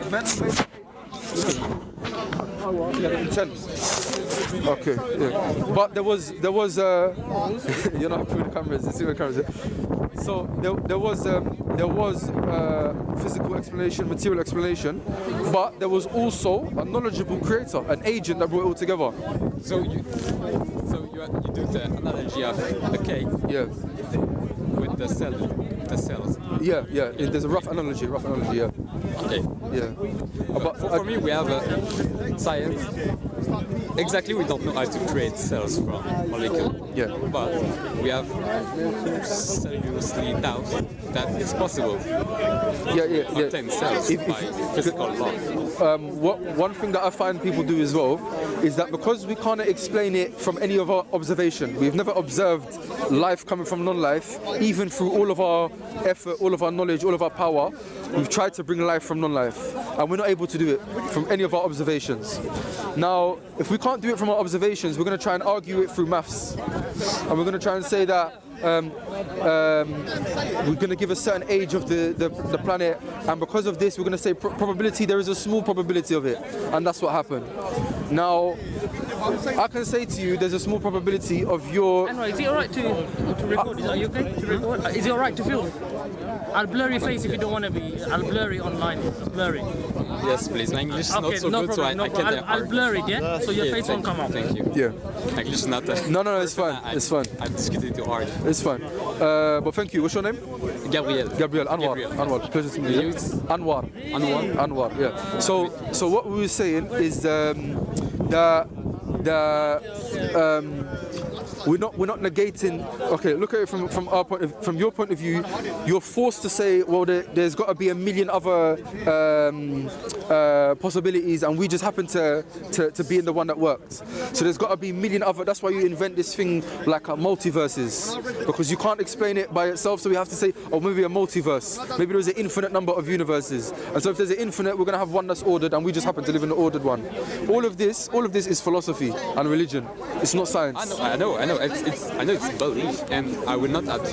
10. Okay, yeah. But there was you're not putting the cameras, you see the cameras. Yeah? So there was physical explanation, material explanation, but there was also a knowledgeable creator, an agent that brought it all together. So you do the analogy of a cake. Yeah. With the cells. Yeah. There's a rough analogy. Yeah. Okay. Yeah. But for me, we have a science. Exactly, we don't know how to create cells from molecule. Yeah. But we have seriously doubt that it's possible. Yeah. Obtain cells by physical law. One thing that I find people do as well is that because we can't explain it from any of our observation, we've never observed life coming from non-life, even through all of our effort, all of our knowledge, all of our power, we've tried to bring life from non-life, and we're not able to do it from any of our observations. Now, if we can't do it from our observations, we're going to try and argue it through maths, and we're going to try and say that we're going to give a certain age of the planet, and because of this we're going to say probability, there is a small probability of it, and that's what happened. Now I can say to you there's a small probability of your... Anwar, is it alright to record? Are you okay to record? Is it alright to film? I'll blur your face if you don't want to be. I'll blur it online. Blur it. Yes, please. My English is Okay, not so no good, problem, so I can't... I'll blur it, yeah? So your face won't come out. Thank you. Yeah. English is not... No, it's fine. It's fine. I'm discussing too hard. It's fine. But thank you. What's your name? Gabriel. Anwar. Anwar. Pleasure to meet you. Anwar. Yeah. So what we were saying is we're not negating. Okay, look at it from our point from your point of view. You're forced to say, well, there's got to be a million other possibilities, and we just happen to be in the one that worked. So there's got to be a million other. That's why you invent this thing like multiverses, because you can't explain it by itself. So we have to say, oh, maybe a multiverse. Maybe there's an infinite number of universes, and so if there's an infinite, we're gonna have one that's ordered, and we just happen to live in the ordered one. All of this is philosophy and religion. It's not science. I know. It's belief, and I will not have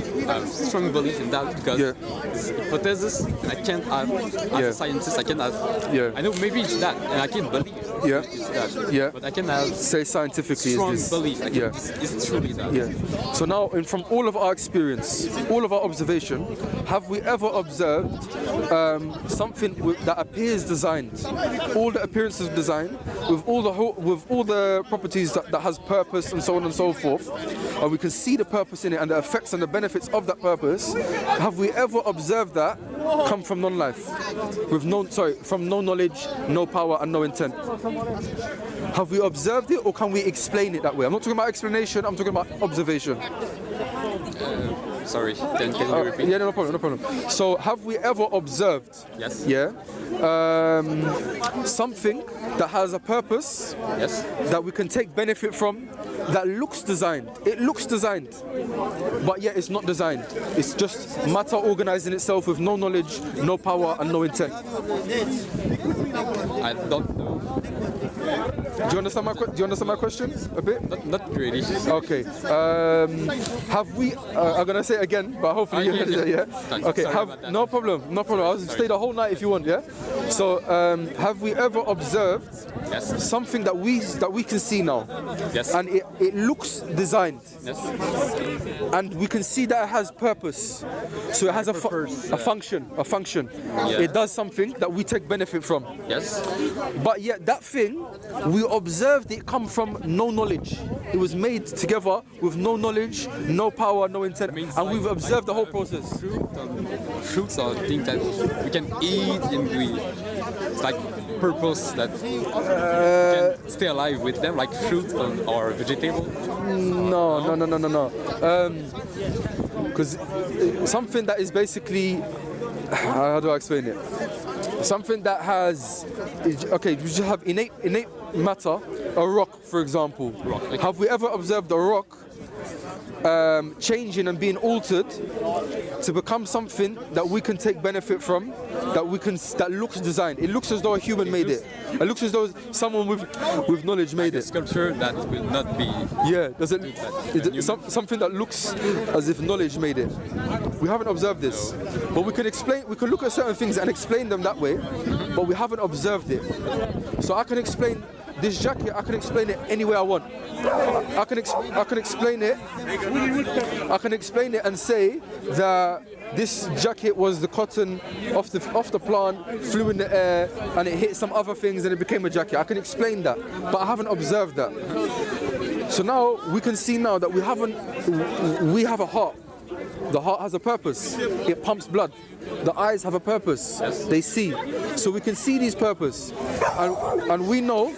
strong belief in that because it's hypothesis. I can't have as a scientist. I can't have. Yeah. I know maybe it's that, and I can believe. Yeah. It's that. Yeah. But I can have say scientifically strong is this. belief. It's truly that. Yeah. So now, from all of our experience, all of our observation, have we ever observed something that appears designed, all the appearances of design, with all the properties that has purpose and so on and so forth, and we can see the purpose in it and the effects and the benefits of that purpose? Have we ever observed that come from non-life, from no knowledge, no power, and no intent? Have we observed it, or can we explain it that way? I'm not talking about explanation, I'm talking about observation. Sorry, can you repeat? Yeah, no problem. So have we ever observed? Yes. Yeah. Something that has a purpose. Yes. That we can take benefit from. That looks designed. It looks designed, but yet it's not designed. It's just matter organizing itself with no knowledge, no power, and no intent. I don't know. Do you understand my question a bit? Not really. Okay. Have we? I'm gonna say it again, but hopefully yeah. Okay. No problem. I'll stay the whole night if you want. Yeah. So have we ever observed something that we can see now? Yes. And it looks designed. Yes. And we can see that it has purpose. So it has a function. Yeah. It does something that we take benefit from. Yes. But yet that thing, we observed it come from no knowledge. It was made together with no knowledge, no power, no intent, and we've observed the whole process. Fruits are things that we can eat, and it's like purpose that we can stay alive with them, like fruit or vegetable. No. Because something that is basically, how do I explain it? Something that has, okay, we just have innate matter, a rock, for example. Rock. Okay. Have we ever observed a rock changing and being altered to become something that we can take benefit from, that looks designed. It looks as though a human made it. It looks as though someone with knowledge made A it. sculpture that will not be. Yeah, something that looks as if knowledge made it. We haven't observed this, but we can look at certain things and explain them that way, but we haven't observed it. So I can explain this jacket, I can explain it any way I want. I can explain it and say that this jacket was the cotton off the plant, flew in the air, and it hit some other things and it became a jacket. I can explain that, but I haven't observed that. So now we can see now that we have a heart. The heart has a purpose. It pumps blood. The eyes have a purpose. They see. So we can see these purpose. And we know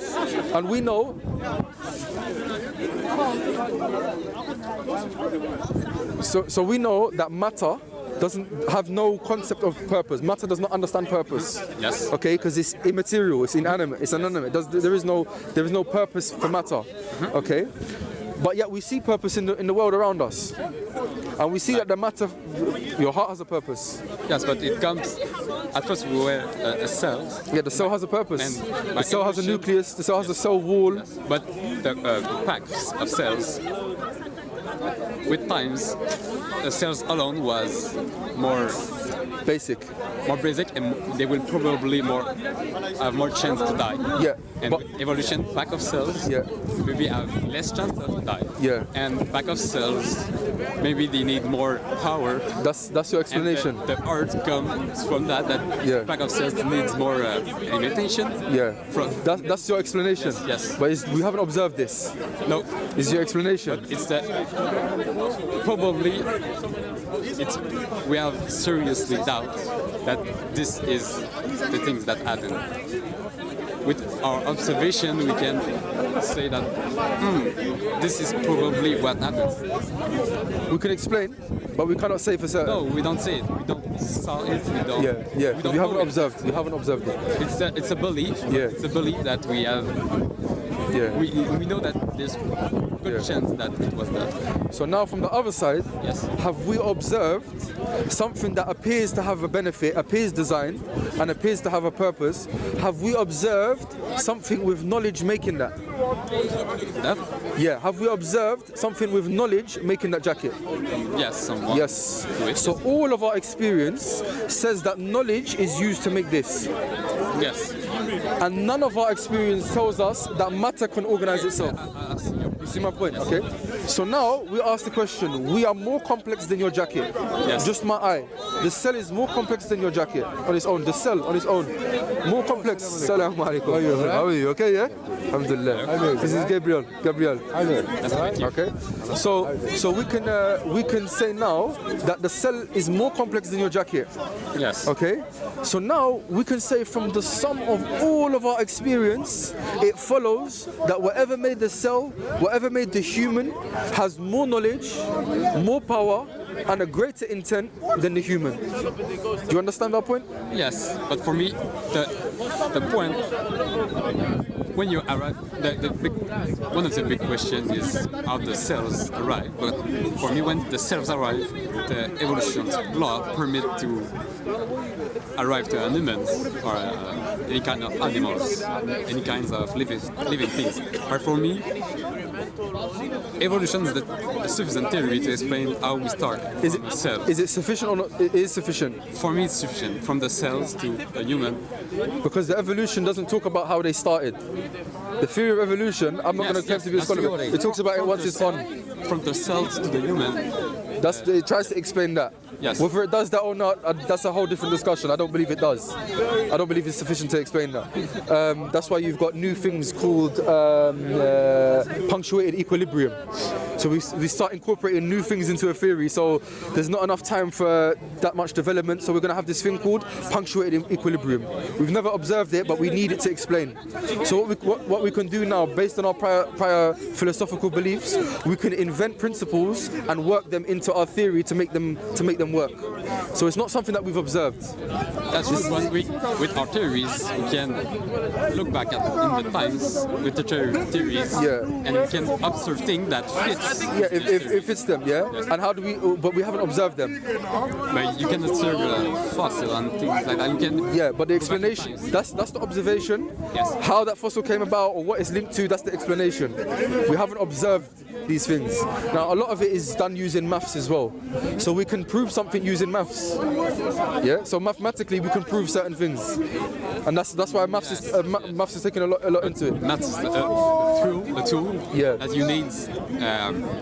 so we know that matter doesn't have no concept of purpose. Matter does not understand purpose. Yes. Okay, because it's immaterial, it's inanimate, it's inanimate. There is no purpose for matter. Okay? But yet we see purpose in the world around us. And we see that the matter, your heart has a purpose. Yes, but it comes. At first, we were a cell. Yeah, the cell has a purpose. And the cell has a nucleus, the cell has a cell wall. But the packs of cells, with times, the cells alone was more basic, and they will probably have more chance to die. Yeah. And But with evolution, pack of cells, Yeah. maybe have less chance of die. Yeah. And pack of cells, maybe they need more power. that's your explanation. And the art comes from that Yeah. pack of cells needs more alimentation. Yeah. From That's your explanation. Yes. But we haven't observed this. no, Is your explanation? it's that probably we have seriously doubt that this is the things that happen. With our observation, we can say that this is probably what happens. We can explain, but we cannot say for certain. No, we don't say it. We don't saw it. We don't. Yeah. We don't You haven't know it. observed. You haven't observed it. It's a belief. Yeah. It's a belief that we have. Yeah. We know that there's good chance that it was that. So now from the other side, Yes. have we observed something that appears to have a benefit, appears designed, and appears to have a purpose? Have we observed something with knowledge making that? That? Yeah. Have we observed something with knowledge making that jacket? Yes, someone. Yes. Do it. So all of our experience says that knowledge is used to make this. Yes. And none of our experience tells us that matter can organize itself. You see my point? Okay. So now we ask the question, we are more complex than your jacket. Yes. Just my eye. The cell is more complex than your jacket on its own. The cell on its own. More complex. Assalamu alaikum. How are you? Okay, yeah? Alhamdulillah. This is Gabriel. Okay. So we can say now that the cell is more complex than your jacket. Yes. Okay, so now we can say from the sum of all of our experience, it follows that whatever made the cell, whatever made the human, has more knowledge, more power, and a greater intent than the human. Do you understand that point? Yes, but for me, the point when you arrive, one of the big questions is how the cells arrive. But for me, when the cells arrive, the evolution law permit to arrive to humans or any kind of animals, any kinds of living things. But for me, evolution is the sufficient theory to explain how we start from the cells. Is it sufficient or not? It is sufficient. For me, it's sufficient from the cells to the human. Because the evolution doesn't talk about how they started. The theory of evolution, I'm not going to claim to be a scholar. It talks about it once it's on. From the cells to the human. It tries to explain that. Yes. Whether it does that or not, that's a whole different discussion. I don't believe it does. I don't believe it's sufficient to explain that. That's why you've got new things called punctuated equilibrium. So we start incorporating new things into a theory. So there's not enough time for that much development. So we're going to have this thing called punctuated equilibrium. We've never observed it, but we need it to explain. So what we can do now, based on our prior philosophical beliefs, we can invent principles and work them into our theory to make them work. So it's not something that we've observed. That's just when with our theories, we can look back at in the times with the theories, and we can observe things that fits. Yeah, if fits them, yeah. And how do we? But we haven't observed them. But you can observe fossil and things like that. You can. Yeah, but the explanation, that's the observation. Yes. How that fossil came about or what it's linked to, that's the explanation. We haven't observed these things. Now, a lot of it is done using maths as well. So we can prove something using maths. Yeah. So mathematically, we can prove certain things, and that's why maths is taking a lot into it. Maths is a tool that you need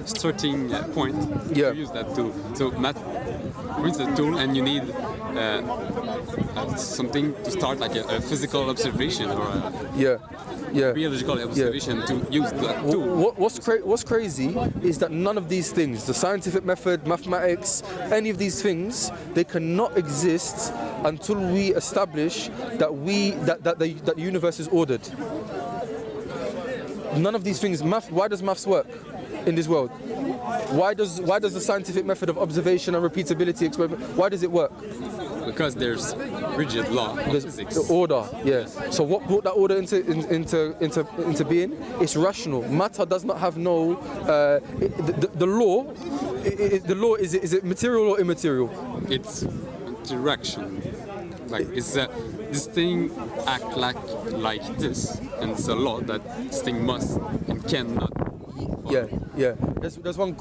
starting point to use that tool. So math is a tool, and you need something to start, like a physical observation or a biological observation to use that tool. What's crazy is that none of these things, the scientific method, mathematics, any of these things, they cannot exist until we establish that the universe is ordered. None of these things. Why does maths work in this world? Why does the scientific method of observation and repeatability experiment? Why does it work? Because there's rigid law of physics. The order, yeah. So what brought that order into being? It's rational. Matter does not have no. The law. The law is it material or immaterial? It's interaction. Like this thing act like this, and it's a law that this thing must and cannot. Yeah. There's one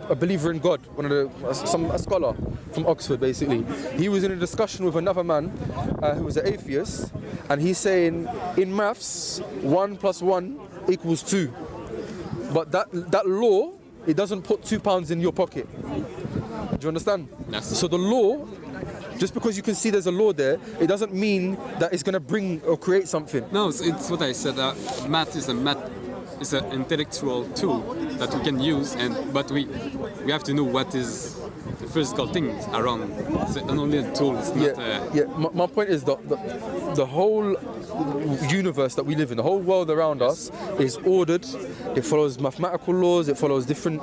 a believer in God, a scholar from Oxford basically. He was in a discussion with another man who was an atheist, and he's saying in maths 1 + 1 = 2, but that law, it doesn't put £2 in your pocket. Do you understand? Yes. So the law, just because you can see there's a law there, it doesn't mean that it's going to bring or create something. No, it's what I said. Math is an intellectual tool that we can use, but we have to know what is the physical things around. It's only a tool. It's not. My point is that the whole universe that we live in, the whole world around us, is ordered. It follows mathematical laws. It follows different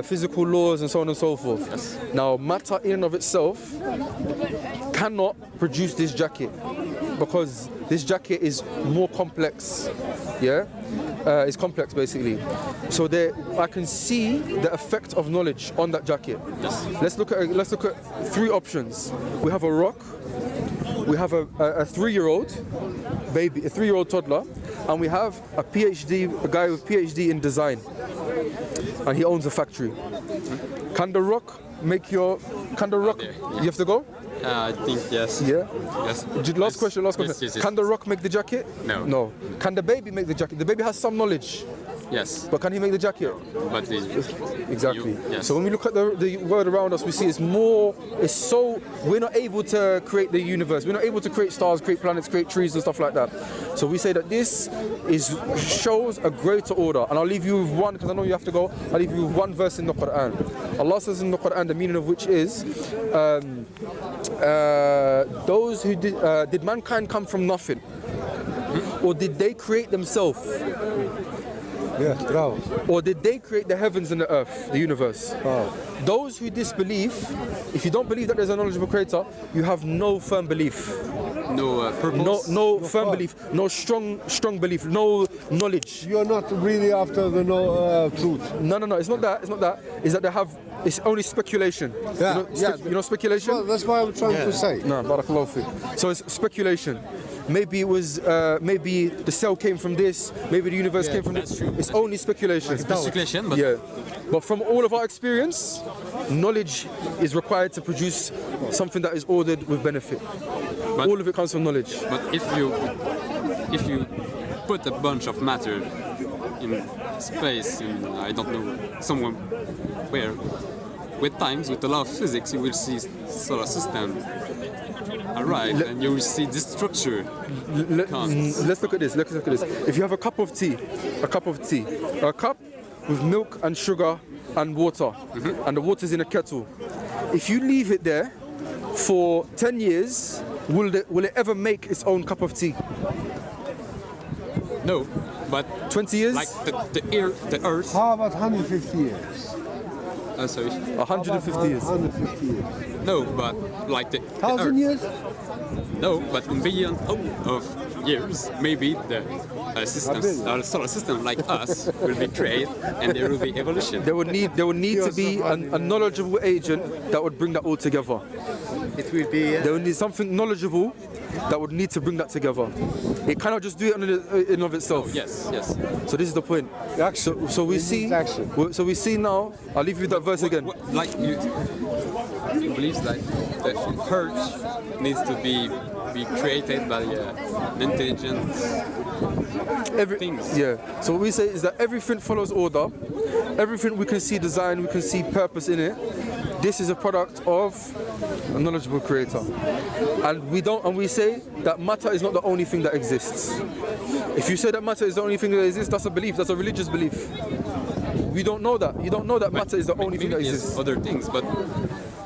physical laws, and so on and so forth. Yes. Now, matter in and of itself cannot produce this jacket, because this jacket is more complex. Yeah. It's complex basically. So I can see the effect of knowledge on that jacket. Yes. Let's look at three options. We have a rock, we have a 3-year-old baby, a 3-year-old toddler, and we have a guy with PhD in design, and he owns a factory. Can the rock make your? You have to go? I think yes. Yeah. Yes. Last question. Yes. Can the rock make the jacket? No. No. Can the baby make the jacket? The baby has some knowledge. Yes. But can he make the jacket? But Exactly. Yes. So when we look at the world around us, we see we're not able to create the universe. We're not able to create stars, create planets, create trees and stuff like that. So we say that this shows a greater order. And I'll leave you with one, because I know you have to go. I'll leave you with one verse in the Quran. Allah says in the Quran, the meaning of which is, those who did mankind come from nothing? Or did they create themselves? Or did they create the heavens and the earth, the universe? Those who disbelieve, if you don't believe that there's a knowledgeable creator, you have no firm belief. No purpose. No firm belief, no strong belief, no knowledge. You're not really after the truth. No, it's not that. It's not that. It's that it's only speculation. You know speculation? Well, that's what I'm trying to say. No, barakallahu fi. So it's speculation. Maybe it was, maybe the cell came from this, maybe the universe came from this. It's only speculation. Speculation, but But from all of our experience, knowledge is required to produce something that is ordered with benefit. All of it comes from knowledge. But if you put a bunch of matter in space, in I don't know, somewhere where, with the law of physics, you will see solar system arrive, and you will see this structure. Let's look at this. If you have a cup of tea, a cup with milk and sugar and water, and the water's in a kettle. If you leave it there for 10 years, will it ever make its own cup of tea? No, but 20 years? like the earth. How about 150 years? Sorry. 150 years. 150 years. No, but like the 1,000 Earth. years? No, but in billions of years, maybe the systems, our solar system like us will be created, and there will be evolution. There would need to be a knowledgeable agent that would bring that all together. It will be. There would need something knowledgeable that would need to bring that together. It cannot just do it in and of itself. Yes, yes. So this is the point. So we see. action. So we see now. I'll leave you with that verse again. Like you believes like the Earth needs to be created by an intelligent things. Yeah. So what we say is that everything follows order. Everything we can see design, we can see purpose in it. This is a product of a knowledgeable creator. And we say that matter is not the only thing that exists. If you say that matter is the only thing that exists, that's a belief, that's a religious belief. We don't know that. You don't know that matter is the only thing that exists. Other things, but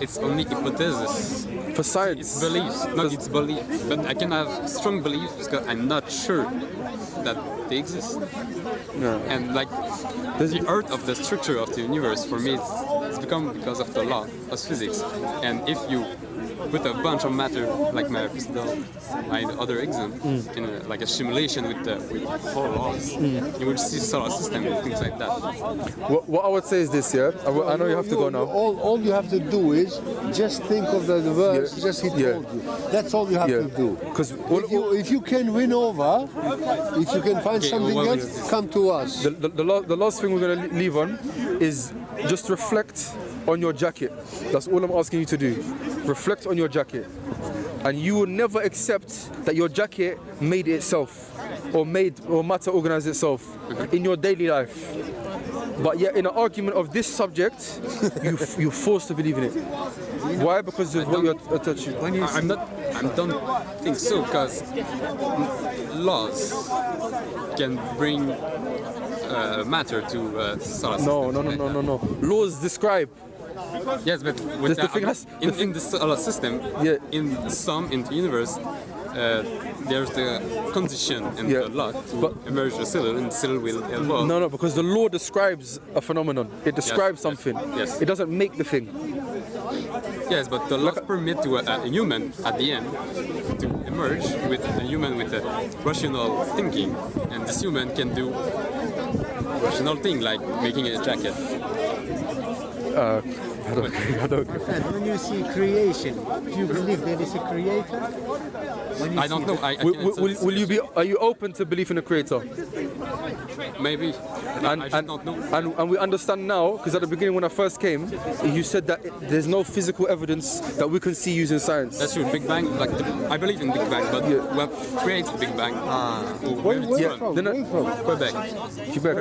it's only hypothesis. For science. It's beliefs, not it's belief. But I can have strong beliefs because I'm not sure that they exist. Yeah. And like the earth of the structure of the universe for me it's become because of the law of physics. And if you put a bunch of matter like my pistol, my other exam in like a simulation with whole laws, you would see solar system and things like that. What I would say is this, yeah. I know you have to go now. All you have to do is just think of the verse, just he told you. That's all you have to do. Because If you can win over, if you can find something what else, is this? come to us. the last thing we're going to leave on is just reflect on your jacket. That's all I'm asking you to do. Reflect on your jacket. And you will never accept that your jacket made itself or matter organized itself in your daily life. But yet in an argument of this subject, you're forced to believe in it. Why? Because of what you're attaching. I don't think so because laws can bring matter to solar system. No. Laws describe. Yes, but with in the solar system, Yeah. in the universe, there's the condition and the law to emerge a cell, and the cell will evolve. No, because the law describes a phenomenon. It describes something. Yes. It doesn't make the thing. Yes, but the laws permit to a human at the end to emerge with a human with a rational thinking, and this human can do rational thing like making a jacket. I don't. And when you see creation, do you believe there is a creator? I don't know. I Are you open to belief in a creator? maybe. I just don't know. And we understand now, because at the beginning when I first came, you said that there's no physical evidence that we can see using science. That's true. Big Bang, like I believe in Big Bang, but what creates the Big Bang? Where from? Quebec. Quebec.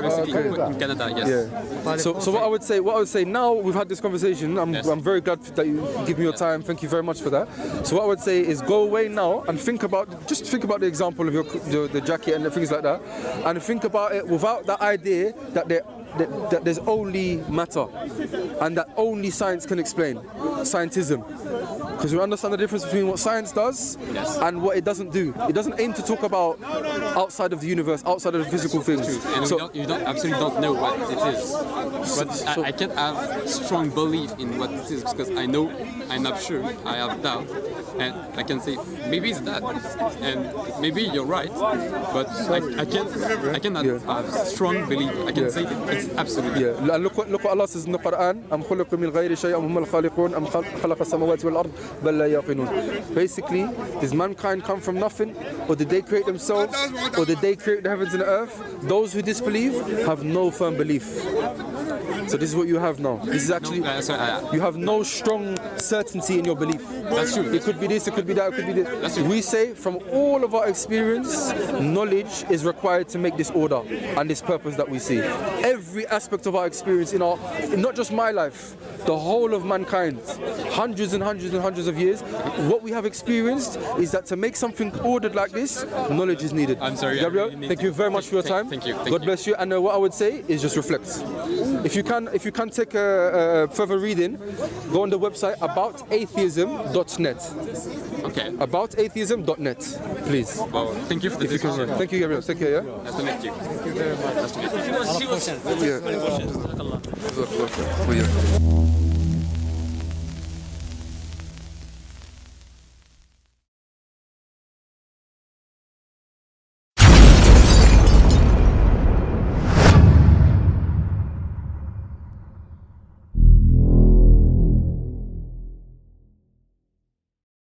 In Canada, yes. Yeah. So what I would say now we've had this conversation. I'm very glad that you give me your time. Thank you very much for that. So what I would say is go away now and think about the example of the jacket and things like that, and think about it without the idea that there's only matter and that only science can explain scientism. Because we understand the difference between what science does and what it doesn't do. It doesn't aim to talk about outside of the universe, outside of the physical things. And you absolutely don't know what it is. But I can't have strong belief in what it is because I know I'm not sure. I have doubt, and I can say maybe it's that, and maybe you're right. But I cannot have strong belief. I can say it's absolutely. Yeah. Look what Allah says in the Quran. أم خلقوا من غير شيء أم هم الخالقون أم خلق السماوات والأرض بل لا يقينون. Basically, does mankind come from nothing, or did they create themselves, or did they create the heavens and the earth? Those who disbelieve have no firm belief. So this is what you have now. This is actually you have no strong certainty in your belief. That's true. It could be this, it could be that, it could be this. That's true. We say from all of our experience, knowledge is required to make this order and this purpose that we see. Every aspect of our experience in not just my life, the whole of mankind, hundreds and hundreds and hundreds of years, what we have experienced is that to make something ordered like this, knowledge is needed. I'm sorry. Gabriel, thank you very much for your time. Thank you. God bless you. And what I would say is just reflect. If you can take a further reading, go on the website aboutatheism.net. Okay. Aboutatheism.net, please. Well, thank you for the If you can, discussion. thank you, Gabriel. Take care, yeah? Nice to meet you. Thank you very much. Nice to meet you. Yeah.